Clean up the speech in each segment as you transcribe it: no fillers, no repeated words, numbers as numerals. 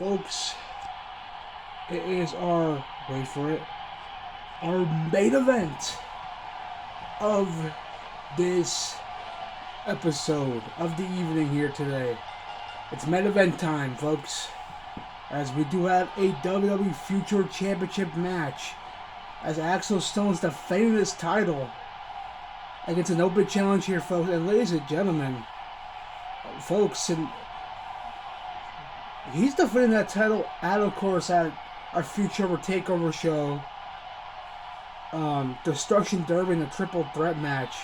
Folks, it is our, wait for it, our main event of this episode of the evening here today. It's main event time, folks, as we do have a WWE Future Championship match, as Axel Stone's defending his title against an open challenge here, folks. And ladies and gentlemen, folks, and he's defending that title at, of course, at our Future Takeover show, Destruction Derby in a triple threat match.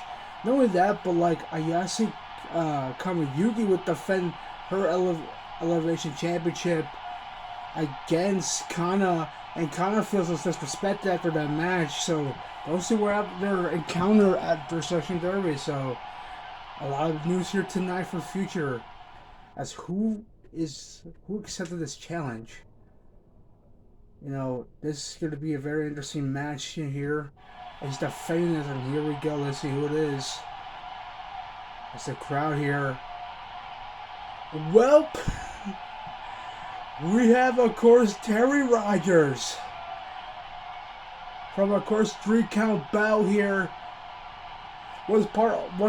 Not only that, but like Ayase Kamiyuki would defend her Elevation Championship against Kana, and Kana feels disrespected after that match. So those two were at their encounter at Destruction Derby. So a lot of news here tonight for Future, as who accepted this challenge. You know, this is going to be a very interesting match in here. He's defending it, and here we go. Let's see who it is. It's the crowd here. Well, we have, of course, Terry Rogers from, of course, 3 Count Battle here. Was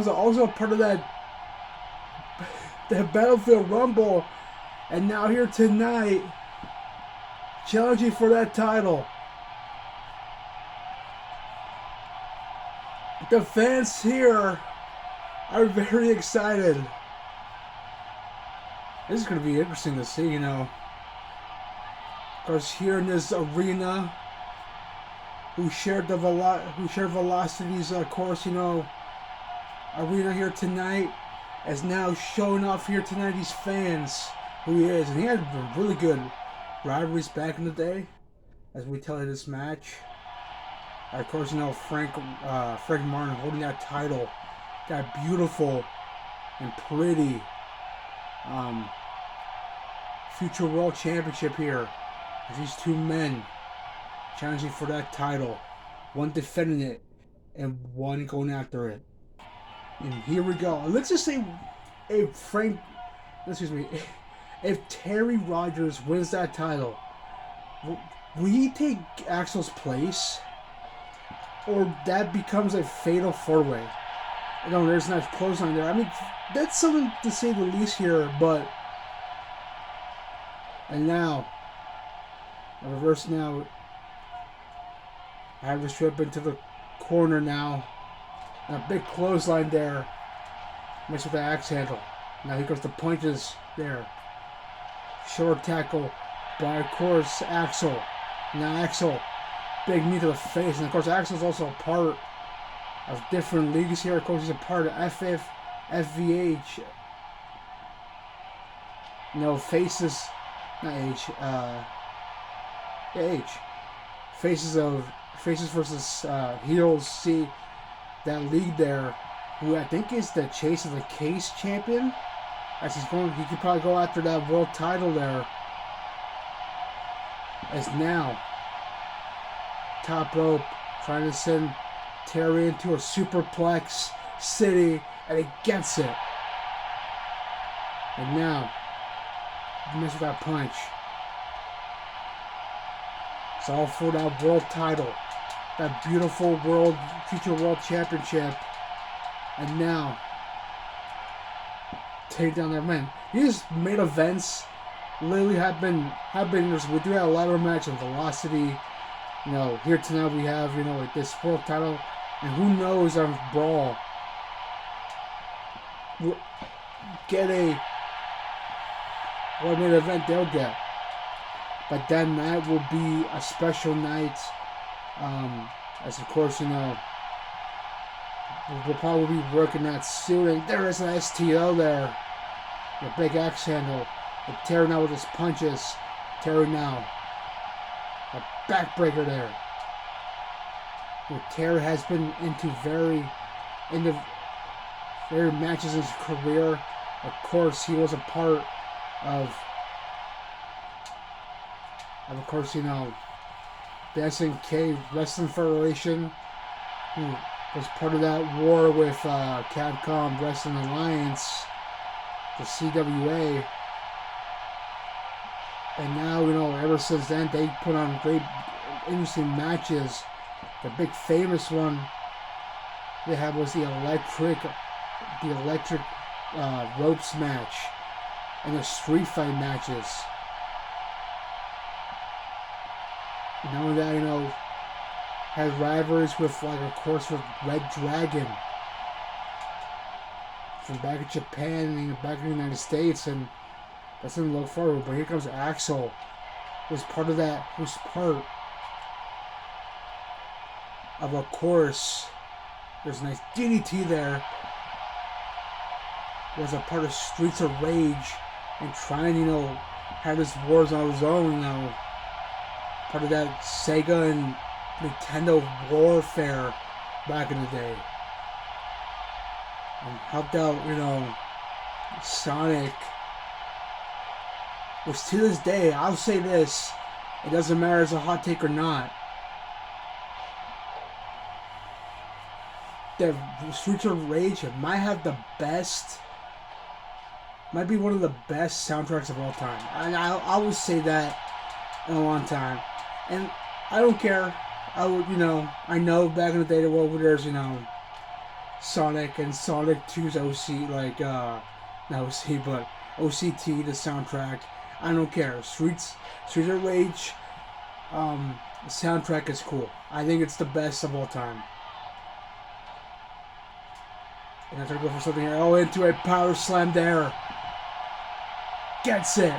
also part of that Battlefield Rumble, and now here tonight, challenging for that title. The fans here are very excited. This is going to be interesting to see, you know. Of course, here in this arena, who shared Velocity's, of course, you know, arena here tonight, is now showing off here tonight these fans who he is, and he had really good rivalries back in the day, as we tell you this match. Of course, you know, Frank Martin holding that title, that beautiful and pretty Future World Championship here. These two men challenging for that title, one defending it and one going after it. And here we go. Let's just say if Terry Rogers wins that title, will he take Axel's place? Or that becomes a fatal 4-way? You know, there's not close on there. I mean, that's something to say the least here, but... And now, I reverse now. I have this trip into the corner now. And a big clothesline there. Mixed with the axe handle. Now he goes to punches there. Short tackle by, of course, Axel. Now Axel, big knee to the face. And of course, Axel's also a part of different leagues here. Of course, he's a part of FVH. No, faces, not H. H. Faces versus heels. See that league there, who I think is the Chase of the Case champion. As he could probably go after that world title there. As now, top rope, trying to send Terry into a superplex city, and he gets it. And now, he missed that punch. It's all for that world title, that beautiful Future World Championship. And now, take down their men. These main events literally have been. We do have a ladder match and Velocity. You know, here tonight we have, you know, like this world title, and who knows on Brawl will get what main event they'll get. But that night will be a special night, as of course, you know, we'll probably be working that suit, and there is an STO there. The big axe handle. The Terry now with his punches. Terry now. A backbreaker there. Terry has been into very matches in his career. Of course, he was a part of course, you know, the SNK Wrestling Federation, who was part of that war with Capcom Wrestling Alliance, the CWA. And now, ever since then, they put on great, interesting matches. The big famous one they had was the electric ropes match and the street fight matches. Knowing that, had rivalries with, of course, with Red Dragon from back in Japan and back in the United States, and that's something to look forward to. But here comes Axel, who's part of that, who's part of course, there's a nice DDT there. Was a part of Streets of Rage and trying, have his wars on his own, part of that Sega and Nintendo warfare back in the day. And helped out, Sonic. Which to this day, I'll say this, it doesn't matter if it's a hot take or not. The Streets of Rage might be one of the best soundtracks of all time. And I would say that in a long time. And I don't care. I know back in the day there's, Sonic and Sonic 2's OC, not OC, but OCT, the soundtrack. I don't care. Streets of Rage, the soundtrack is cool. I think it's the best of all time. And I try to go for something here. Oh, into a power slam there. Gets it.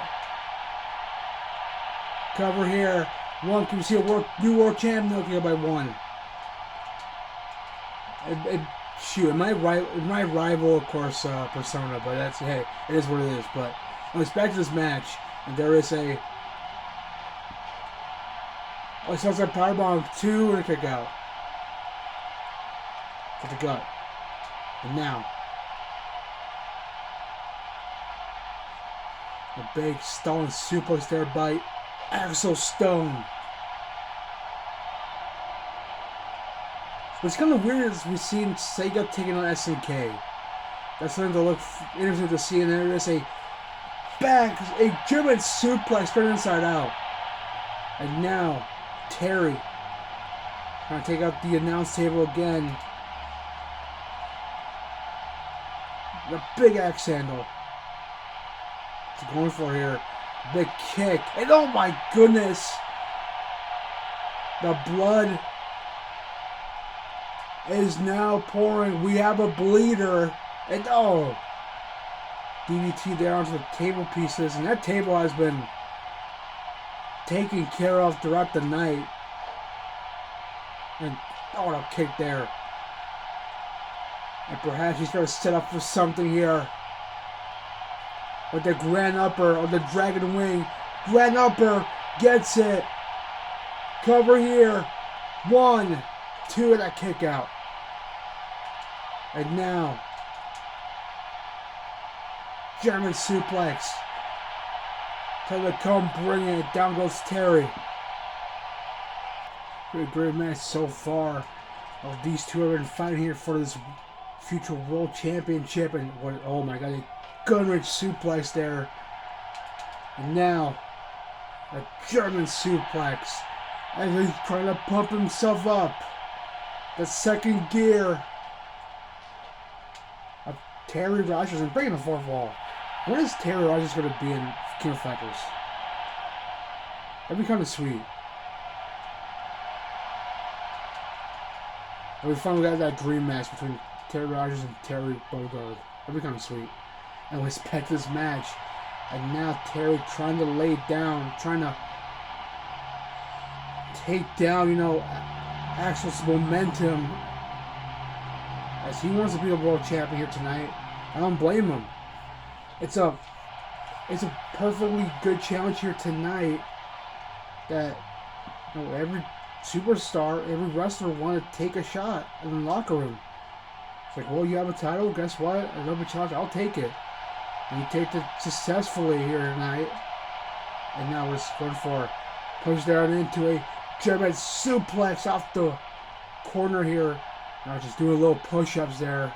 Cover here. One. Can you see a new world champ? No, by one. Shoot, my rival, of course, Persona, but that's, hey, it is what it is. But anyways, back to this match, and there is a. Oh, it sounds like powerbomb 2 and a kick out. To the gut. And now, a big stalling suplex there by Axel Stone. What's kind of weird is we've seen Sega taking on SNK. That's something to look interesting to see. And there is a German suplex turned inside out. And now, Terry trying to take out the announce table again. The big axe handle. What's going for here? Big kick. And oh my goodness! The blood is now pouring. We have a bleeder. And oh! DDT there onto the table pieces. And that table has been taken care of throughout the night. And oh, a kick there. And perhaps he's going to set up for something here. With the Grand Upper or the Dragon Wing. Grand Upper gets it. Cover here. 1, 2, and a kick out. And now, German suplex. Tell to come bring it. Down goes Terry. Great match so far. These two have been fighting here for this future world championship, and what? Oh my God! A gun-rich suplex there, and now a German suplex, and he's trying to pump himself up. The second gear of Terry Rogers and breaking the fourth wall. When is Terry Rogers going to be in King of Fighters? That'd be kind of sweet. And we finally got that dream match between Terry Rogers and Terry Bogard. That'd be kind of sweet. And we expect this match. And now Terry trying to lay down, trying to take down, Axel's momentum. As he wants to be a world champion here tonight. I don't blame him. It's a perfectly good challenge here tonight that every superstar, every wrestler want to take a shot in the locker room. It's like, well, you have a title, guess what? Another challenge, I'll take it. And you take it successfully here tonight. And now we're going for push down into a German suplex off the corner here. Now just doing little push-ups there.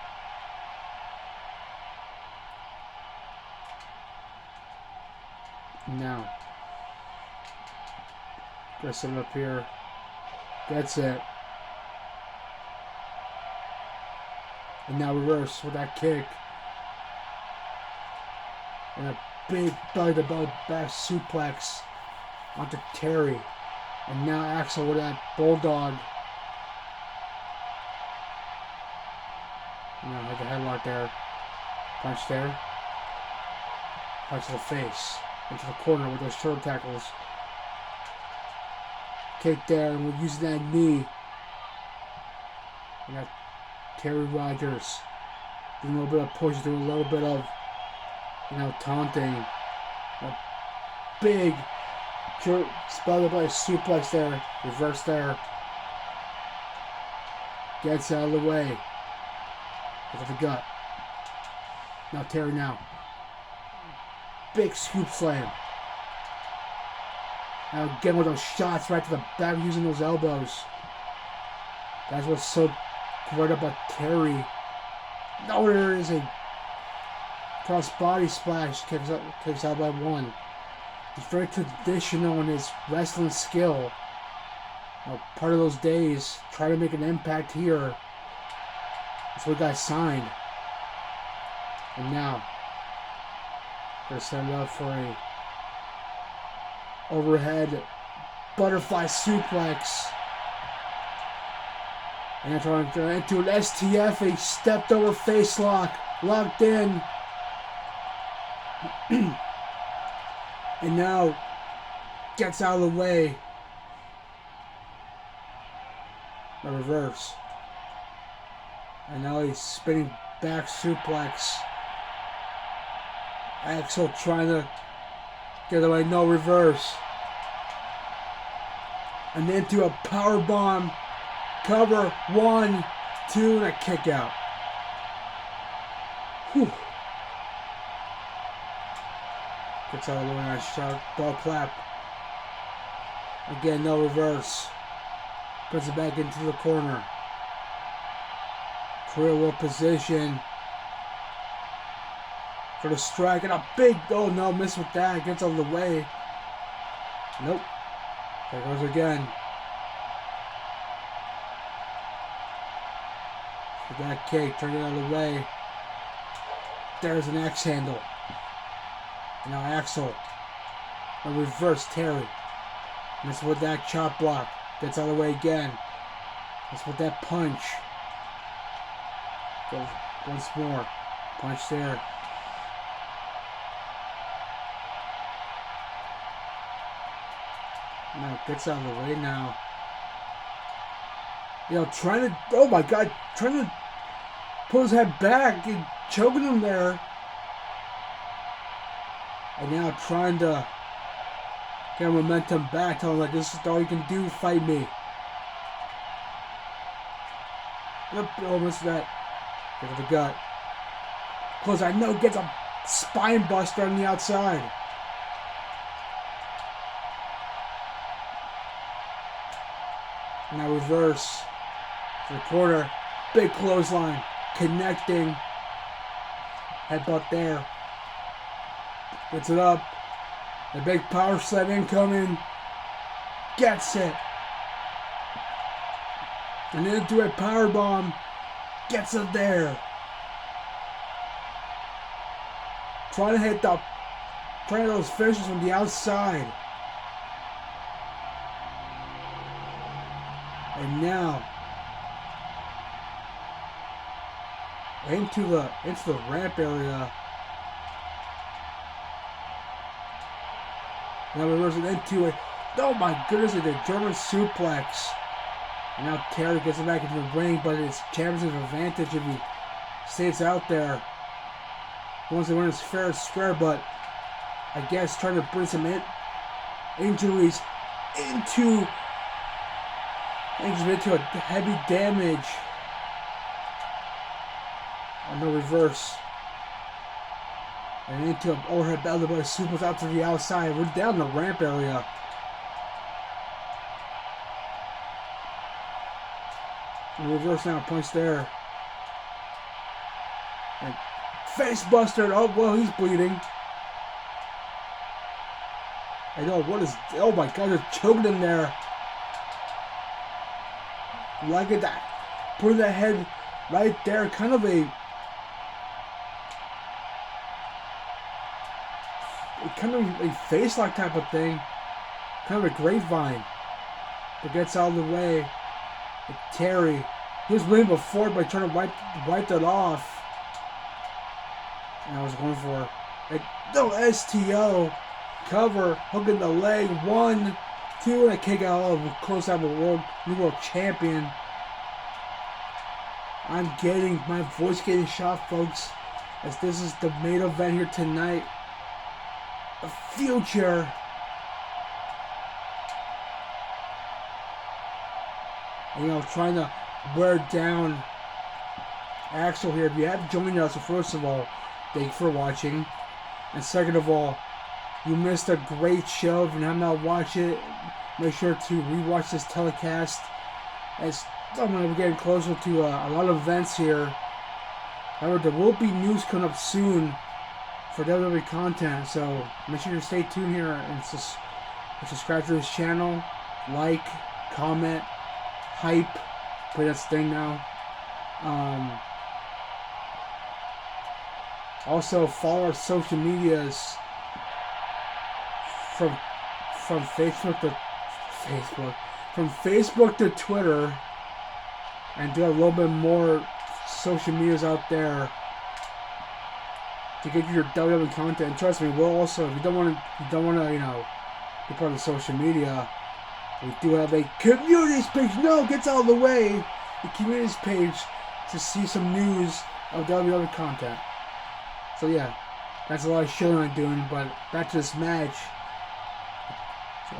Now, Gonna set it up here. That's it. And now reverse with that kick. And a big belly-to-belly back suplex onto Terry. And now Axel with that bulldog. You know, had the headlock there. Punch there. Punch to the face. Into the corner with those shoulder tackles. Kick there, and we're using that knee. And that Terry Rogers doing a little bit of push, doing a little bit of, you know, taunting. A big spelled by a suplex there. Reverse there. Gets out of the way. With the gut. Now Terry now. Big scoop slam. Now again with those shots right to the back using those elbows. That's what's so great about Terry. Now there is a cross body splash. Kicks out by one. He's very traditional in his wrestling skill. You know, part of those days, try to make an impact here. That's what got signed. And now, they're set it up for a overhead butterfly suplex. And they're trying to into an STF, a stepped over face lock, locked in. And now, gets out of the way. A reverse. And now he's spinning back suplex. Axel trying to get away, no reverse. And into a power bomb. Cover, 1, 2, and a kick out. Whew. Gets out of the way, nice shot, ball clap. Again, no reverse. Puts it back into the corner. Career world position for the strike, and a big, oh no, miss with that, gets out of the way. Nope. There goes again. For that kick, turn it out of the way. There's an axe handle. And now Axel. A reverse Terry. Miss with that chop block. Gets out of the way again. Miss with that punch. Goes once more. Punch there. Now gets out of the way now. You know, trying to, oh my god, trying to pull his head back and choking him there. And now trying to get momentum back, telling him like, this is all you can do, fight me. Almost that. Look at the gut. Close, I know, gets a spine buster on the outside. Now reverse to the corner. Big clothesline. Connecting. Headbutt there. Gets it up. The big power slam incoming. Gets it. And then into a power bomb. Gets it there. Trying to hit those finishes from the outside. And now into the ramp area. Now reversing into it. Oh my goodness, it's a German suplex. And now Terry gets it back into the ring, but it's championship advantage if he stays out there. He wants to win his fair and square, but I guess trying to bring some injuries into a heavy damage. On the reverse. And into an overhead belly by suplex out to the outside. We're down the ramp area. And reverse now, punch there. And face buster. Oh, well, he's bleeding. I know, what is... Oh my god, they're choking him there. Look at that. Putting that head right there. Kind of a face lock type of thing. Kind of a grapevine. But gets out of the way. Terry. He was winning before, but trying to wipe that off. And I was going for no STO. Cover. Hooking the leg. 1, 2, and a kick out of close out of new world champion. I'm getting my voice getting shot, folks, as this is the main event here tonight. The future. You know, trying to wear down Axel here. If you have joined us, first of all, thank you for watching. And second of all, you missed a great show. If you have not watched it, make sure to rewatch this telecast. As I'm going to be getting closer to a lot of events here. However, there will be news coming up soon for WWE content. So make sure to stay tuned here and subscribe to this channel. Like, comment, hype. Play that thing now. Also, follow our social medias from Facebook to Twitter, and do a little bit more social medias out there to get your WWE content. And trust me, we'll also, if you don't want to, you know, be part of social media, we do have a communities page. No, gets out of the way. The communities page to see some news of WWE content. So yeah, that's a lot of shit I'm doing, but back to this match.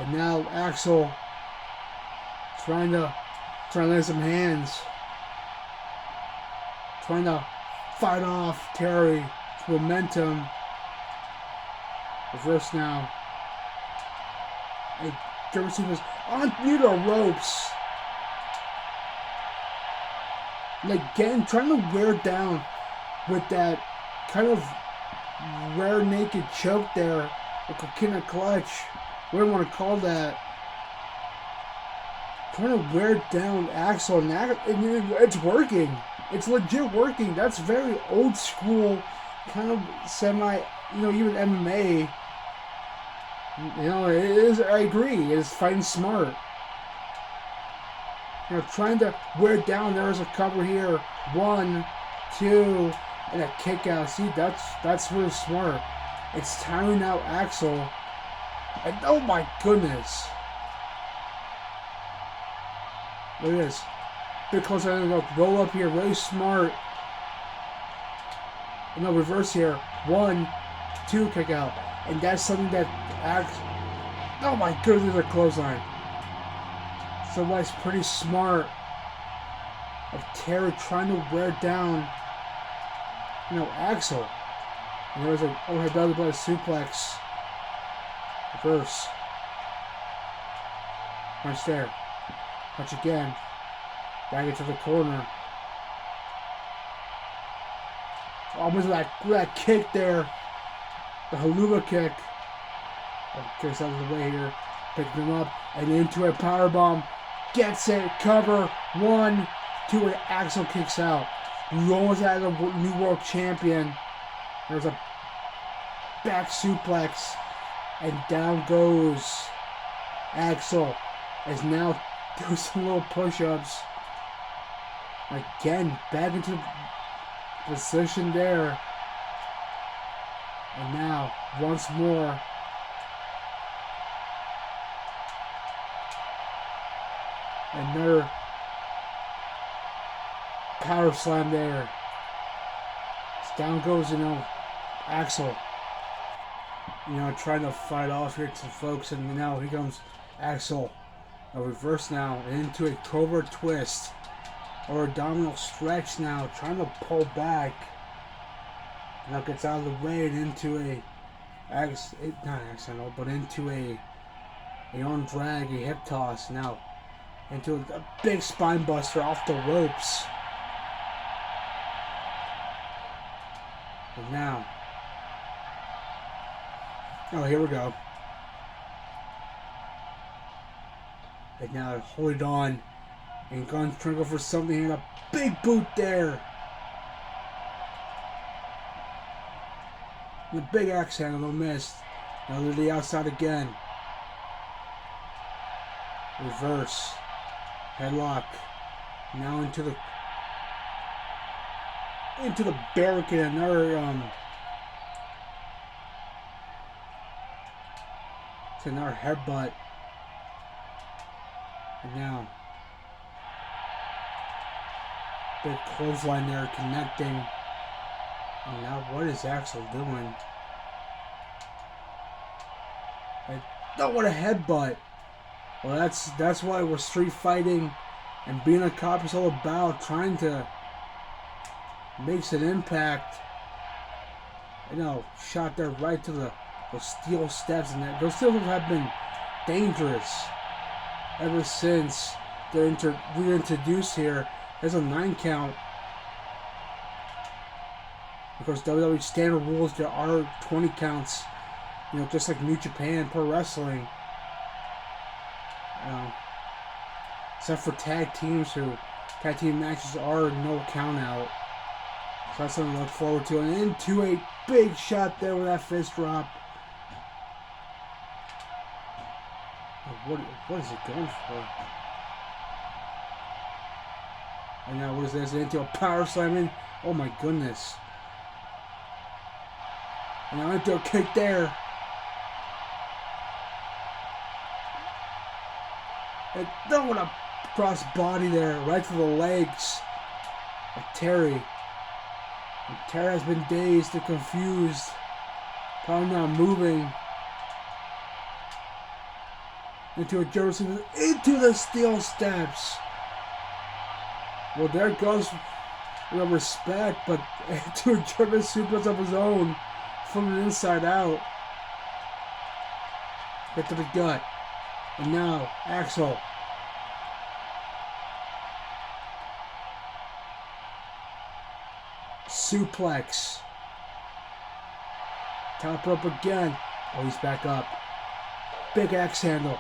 And now Axel trying to lay some hands. Trying to fight off Terry's momentum. Reverse now. A German suplex on near the ropes. And again, trying to wear down with that kind of rare naked choke there. A coquina clutch. What do you want to call that? Trying to wear down Axel, and it's working. It's legit working. That's very old school, kind of semi, you know, even MMA. You know, it is. I agree. It's fighting smart. You know, trying to wear down. There is a cover here. 1, 2, and a kick out. See, that's really smart. It's tiring out Axel. And oh my goodness. Look at this. Bit closer than go. Roll up here. Really smart. And no, reverse here. 1, 2, kick out. And that's something that oh my goodness, a clothesline. So that's pretty smart of Terry trying to wear down, you know, Axel. And there's a overhead double suplex. Reverse. Punch there. Punch again. Back into the corner. Almost that kick there. The haluva kick. Gets out of the way here. Picking him up. And into a powerbomb. Gets it. Cover. 1, 2. And Axel kicks out. Rolls out of the new world champion. There's a back suplex. And down goes Axel. As now doing some little push-ups. Again, back into position there. And now, once more. Another power slam there. Down goes, you know, Axel. You know, trying to fight off here to folks. And now here comes Axel. A reverse now into a cobra twist. Or abdominal stretch now. Trying to pull back. Now gets out of the way and into not accidental, but into a on drag, a hip toss. Now into a big spine buster off the ropes. And now, oh, here we go. And now hold it on. And Guns trying to go for something. And a big boot there. And a big axe handle missed. Now to the outside again. Reverse. Headlock. Now into the barricade. Another it's another headbutt. And now big clothesline there connecting. And now what is Axel doing? What a headbutt. Well, that's why we're street fighting and being a cop is all about, trying to make an impact. Shot there right to the steel steps, and those steel steps have been dangerous ever since they're reintroduced here. There's a 9 count. Because WWE standard rules, there are 20 counts. Just like New Japan Pro Wrestling. Except for tag team matches are no count out. So that's something to look forward to. And into a big shot there with that fist drop. What is it going for? And now what is this? Into a power slamming. Oh my goodness. And now into a kick there. And throwing a cross body there, right to the legs of Terry. And Terry has been dazed and confused. Probably not moving. Into a German into the steel steps. Well, there goes respect, but into a German suplex of his own from the inside out. Get to the gut. And now, Axel. Suplex. Top rope again. Oh, he's back up. Big axe handle.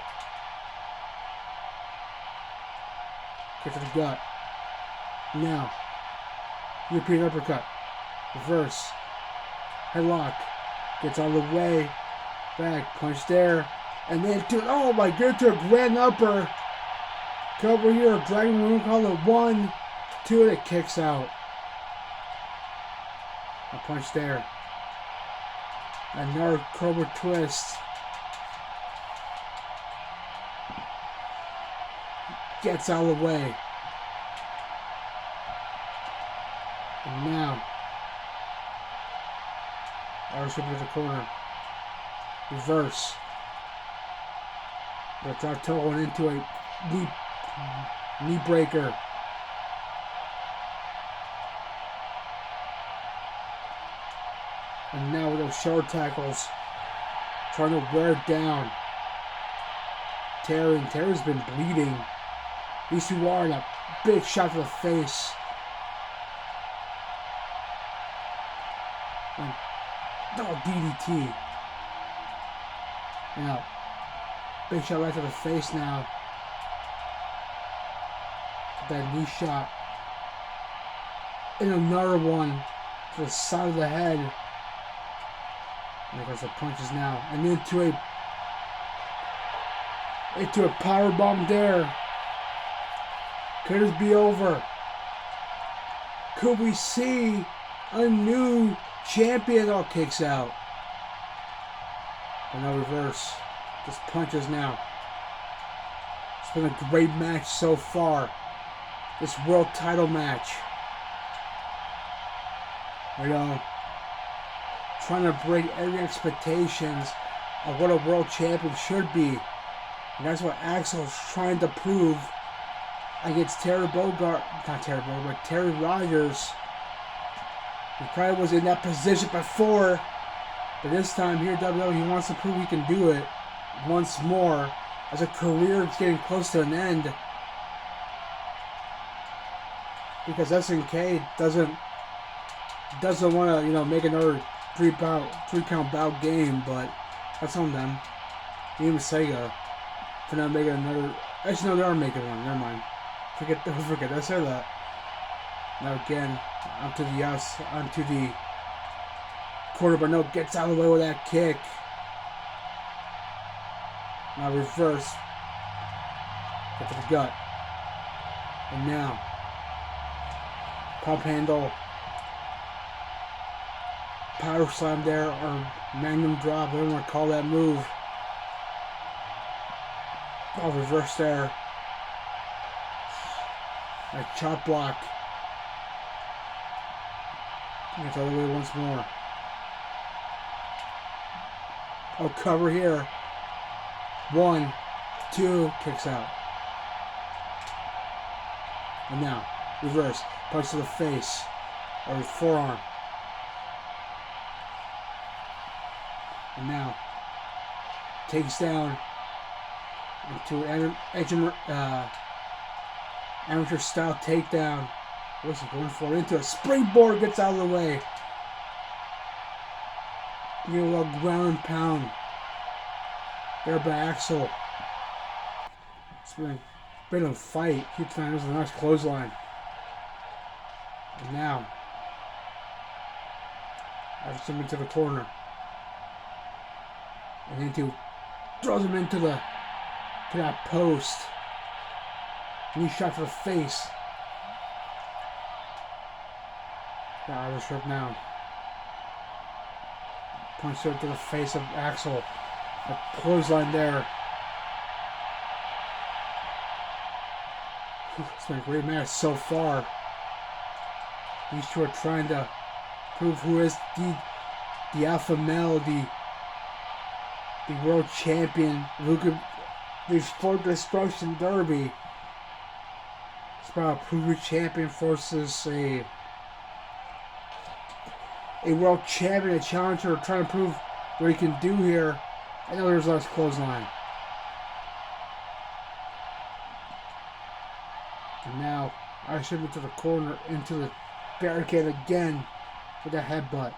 Get to the gut. Now. European uppercut. Reverse. Headlock. Gets out of the way. Back. Punch there. And then oh my goodness, to a grand upper. Cover here, Dragon Room, call it 1, 2, and it kicks out. A punch there. Another Cobra twist. Gets out of the way. And now, Arisu to the corner. Reverse. That's our toe into a knee breaker. And now with those shoulder tackles, trying to wear it down. Terry's been bleeding. Arisu and a big shot to the face. And DDT. Now, big shot right to the face now. That knee shot. And another one to the side of the head. And there goes the punches now. And into a power bomb there. Could this be over? Could we see a new champion? All kicks out. And now reverse. Just punches now. It's been a great match so far. This world title match. Trying to break every expectations of what a world champion should be. And that's what Axel's trying to prove against Terry Rogers. He probably was in that position before, but this time here, WWE, he wants to prove he can do it once more as a career is getting close to an end. Because SNK doesn't want to, make another three count bout game, but that's on them. Even Sega for not making Actually, no, they are making one. Never mind. Forget I said that. Now again, onto the corner, but no, gets out of the way with that kick. Now reverse. Get to the gut. And now, pump handle. Power slam there, or magnum drop, whatever you want to call that move. Oh, reverse there. A chop block. Gets all the way once more. Oh, cover here. 1, 2, kicks out. And now, reverse. Punch to the face. Or his forearm. And now, takes down into an amateur style takedown. What's he going for? Into a springboard, gets out of the way. Get a little ground and pound. There by Axel. It's been a fight. Keeps trying. This is a nice clothesline. And now, Arisu into the corner. And throws him into that post. Knee shot to the face. The Irish whip now. Punch to the face of Axel. A clothesline there. It's been a great match so far. These two are trying to prove who is the alpha male, the world champion. Look at the Sport Destruction Derby. It's about a proven champion versus a world champion, a challenger, trying to prove what he can do here. I know there's less clothesline. And now I should into the corner, into the barricade again with a headbutt.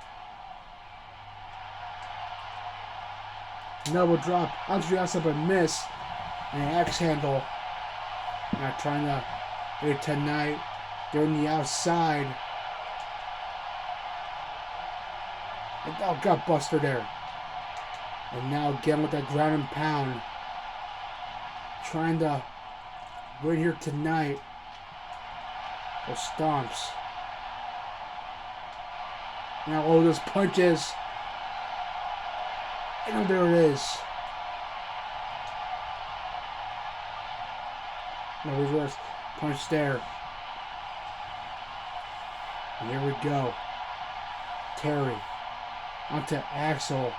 Double drop onto the outside but miss. And an axe handle. Now trying to hit tonight. They're on the outside. And oh, gut buster there. And now again with that ground and pound. Trying to win here tonight. Those stomps. Now all those punches. And there it is. No reverse. Punch there. And here we go. Terry. Onto Axel.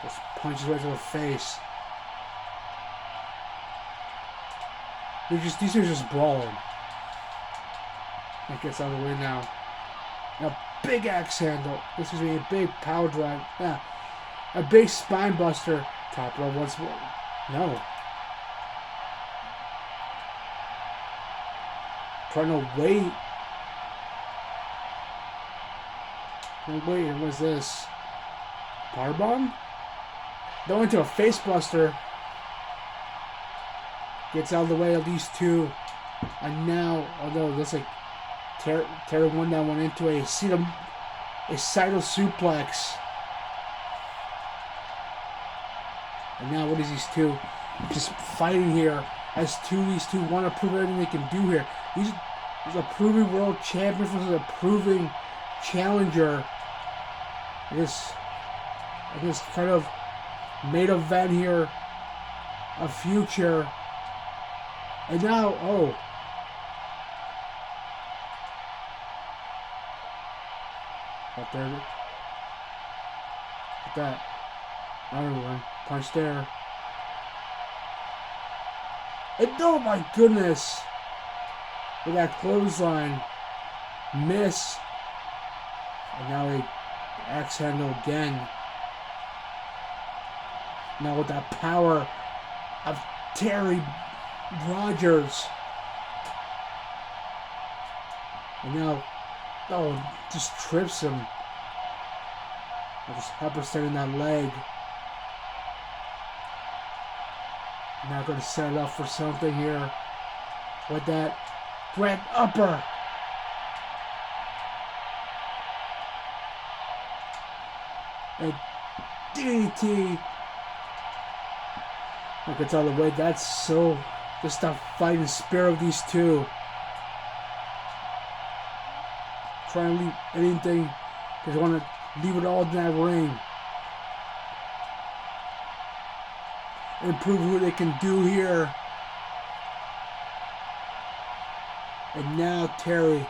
Just punches right to the face. These two are just brawling. That gets out of the way now. Now big axe handle. This is a big power drive. Yeah. A big spine buster. Top row once more. No. Trying to wait. Wait, what's this? Powerbomb? Going to a face buster. Gets out of the way of these two. And now, although that's like Terry won that one into a Sidle suplex. And now what is these two just fighting here as these two want to prove everything they can do here. These are proving world champions versus a proving challenger. This kind of main event here, a future. And now, oh. Up there. Look at that. Another one. Punch there. And oh my goodness. With that clothesline. Miss. And now a axe handle again. Now with that power of Terry Rogers. And now, oh, just trips him. Just uppercutting that leg. Now going to set it up for something here with that grand upper. And DDT. Look, it's all the way. That's so just the fighting spirit of these two. Trying to leave anything. Just want to leave it all in that ring. And prove what they can do here. And now Terry.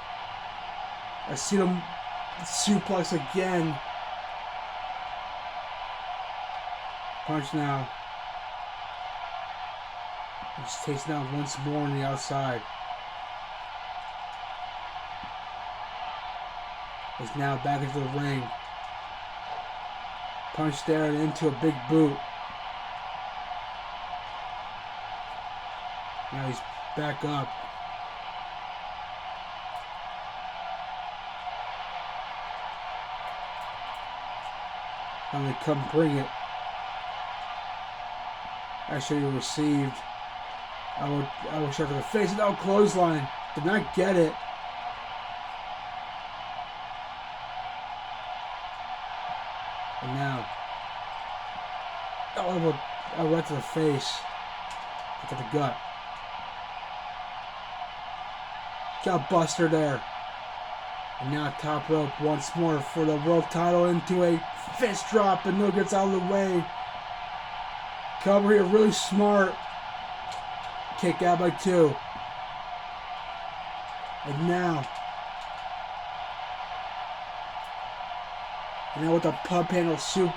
I see them suplex again. Punch now. He's chasing out once more on the outside. He's now back into the ring. Punch there and into a big boot. Now he's back up. And they come bring it. Actually received. I will shove to the face. No clothesline. Did not get it. And now. Oh, right to the face. To the gut. Got Buster there. And now top rope once more for the world title into a fist drop. And no gets out of the way. Cover here, really smart. Kick out by 2. And now with the pub handle soup.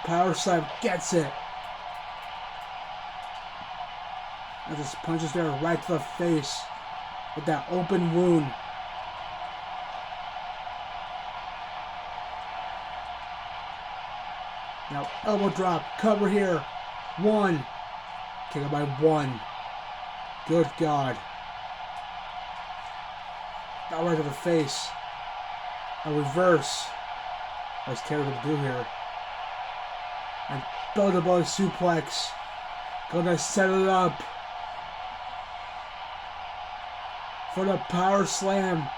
Power slam gets it. And just punches there right to the face with that open wound. Now elbow drop, cover here. 1. Kick out by 1. Good God. Now right to the face. A reverse. What's Terry going to do here? And belly suplex. Gonna set it up for the power slam.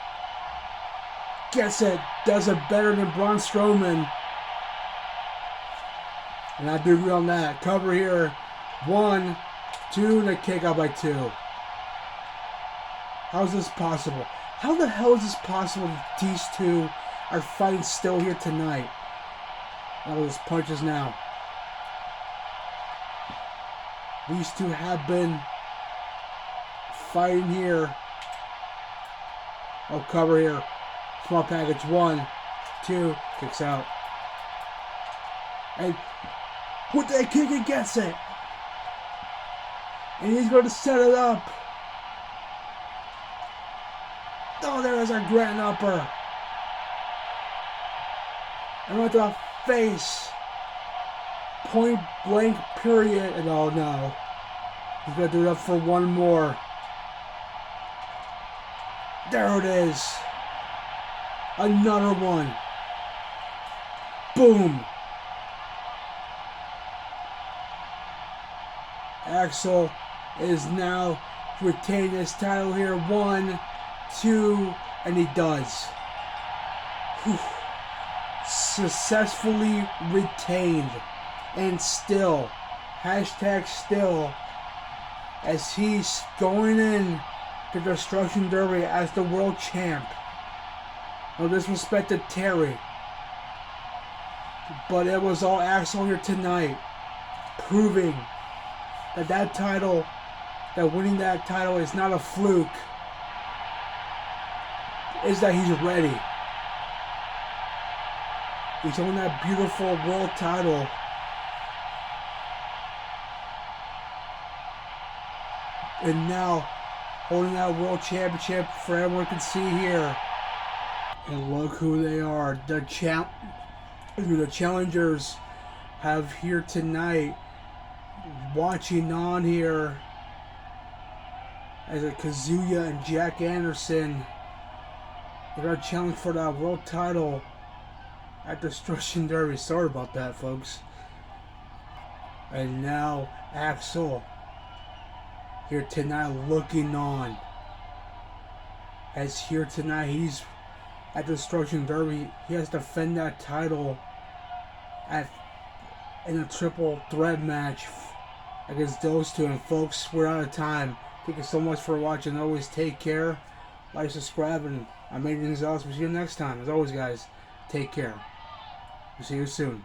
Gets it. Does it better than Braun Strowman. And I do agree on that. Cover here. 1, 2, and a kick out by 2. How is this possible? How the hell is this possible that these two are fighting still here tonight? All those punches now. These two have been fighting here. Oh, cover here. Small package. 1, 2, kicks out. And with that kick, he gets it. And he's going to set it up. Oh, there is our grand upper. And with the face. Point blank period. And oh no. He's going to do it up for one more. There it is. Another one. Boom. Axel is now retaining his title here. 1, 2, and he does. Whew. Successfully retained. And still, hashtag still, as he's going in to the Destruction Derby as the world champ. No disrespect to Terry, but it was all Axel here tonight, proving that title, that winning that title is not a fluke, is that he's ready. He's on that beautiful world title. And now, holding that world championship for everyone can see here. And look who they are. The challengers have here tonight, watching on here as a Kazuya and Jack Anderson. They're going to challenge for that world title at Destruction Derby. Sorry about that, folks. And now Axel here tonight looking on. As here tonight he's at Destruction Derby. He has to defend that title in a triple threat match against those two. And folks, we're out of time. Thank you so much for watching. Always take care. Like, subscribe, and I'm Adrian Gonzalez. We'll see you next time. As always, guys, take care. We'll see you soon.